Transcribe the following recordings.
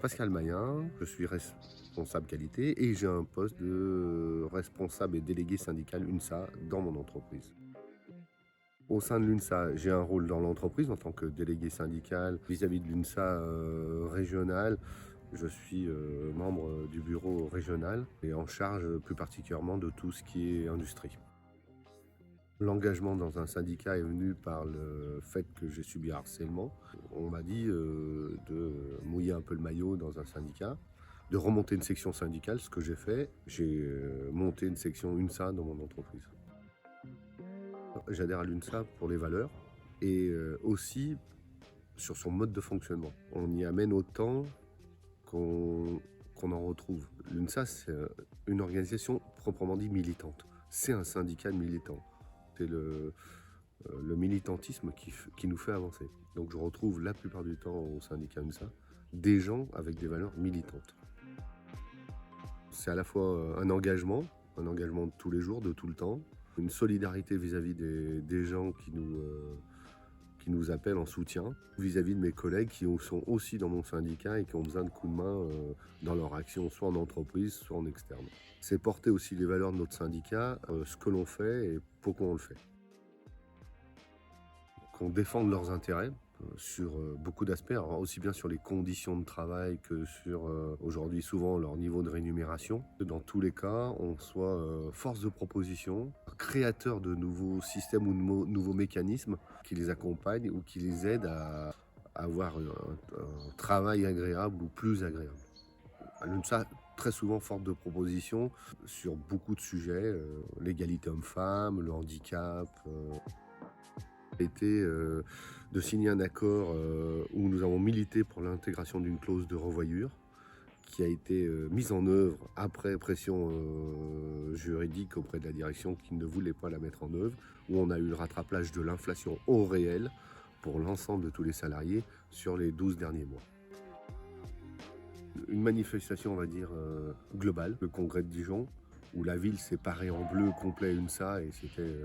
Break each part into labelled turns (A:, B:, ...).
A: Pascal Mayen, je suis responsable qualité et j'ai un poste de responsable et délégué syndical UNSA dans mon entreprise. Au sein de l'UNSA, j'ai un rôle dans l'entreprise en tant que délégué syndical vis-à-vis de l'UNSA régionale. Je suis membre du bureau régional et en charge plus particulièrement de tout ce qui est industrie. L'engagement dans un syndicat est venu par le fait que j'ai subi un harcèlement. On m'a dit de mouiller un peu le maillot dans un syndicat, de remonter une section syndicale, ce que j'ai fait. J'ai monté une section UNSA dans mon entreprise. J'adhère à l'UNSA pour les valeurs et aussi sur son mode de fonctionnement. On y amène autant qu'on en retrouve. L'UNSA, c'est une organisation proprement dit militante. C'est un syndicat militant. C'est le militantisme qui nous fait avancer. Donc je retrouve la plupart du temps au syndicat UNSA des gens avec des valeurs militantes. C'est à la fois un engagement de tous les jours, de tout le temps, une solidarité vis-à-vis des gens qui nous appellent en soutien, vis-à-vis de mes collègues qui sont aussi dans mon syndicat et qui ont besoin de coups de main dans leur action, soit en entreprise, soit en externe. C'est porter aussi les valeurs de notre syndicat, ce que l'on fait et pourquoi on le fait. Qu'on défende leurs intérêts sur beaucoup d'aspects, alors aussi bien sur les conditions de travail que sur aujourd'hui souvent leur niveau de rémunération. Dans tous les cas, on soit force de proposition, créateur de nouveaux systèmes ou de nouveaux mécanismes qui les accompagnent ou qui les aident à avoir un travail agréable ou plus agréable. L'UNSA, très souvent forte de propositions sur beaucoup de sujets, l'égalité homme-femme, le handicap. Été de signer un accord où nous avons milité pour l'intégration d'une clause de revoyure qui a été mise en œuvre après pression juridique auprès de la direction qui ne voulait pas la mettre en œuvre, où on a eu le rattrapage de l'inflation au réel pour l'ensemble de tous les salariés sur les 12 derniers mois. Une manifestation, on va dire, globale, le congrès de Dijon, où la ville s'est parée en bleu complet UNSA et c'était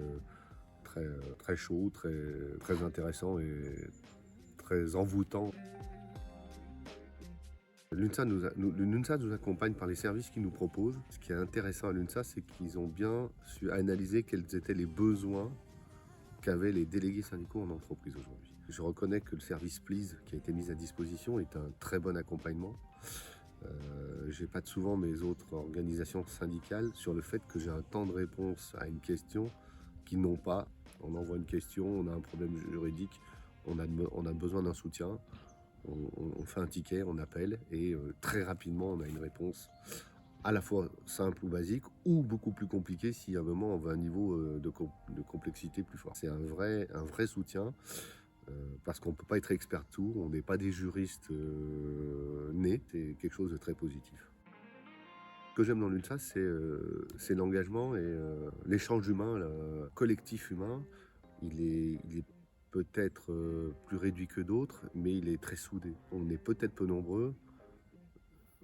A: très chaud, très intéressant et très envoûtant. L'UNSA nous accompagne par les services qu'ils nous proposent. Ce qui est intéressant à l'UNSA, c'est qu'ils ont bien su analyser quels étaient les besoins qu'avaient les délégués syndicaux en entreprise aujourd'hui. Je reconnais que le service Please qui a été mis à disposition est un très bon accompagnement. J'ai pas de souvent mes autres organisations syndicales sur le fait que j'ai un temps de réponse à une question qu'ils n'ont pas. On envoie une question, on a un problème juridique, on a besoin d'un soutien, on fait un ticket, on appelle et très rapidement on a une réponse à la fois simple ou basique ou beaucoup plus compliquée si à un moment on veut un niveau de complexité plus fort. C'est un vrai soutien parce qu'on ne peut pas être expert de tout, on n'est pas des juristes nés, c'est quelque chose de très positif. Ce que j'aime dans l'UNSA, c'est l'engagement et l'échange humain, le collectif humain. Il est peut-être plus réduit que d'autres, mais il est très soudé. On est peut-être peu nombreux,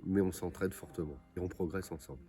A: mais on s'entraide fortement et on progresse ensemble.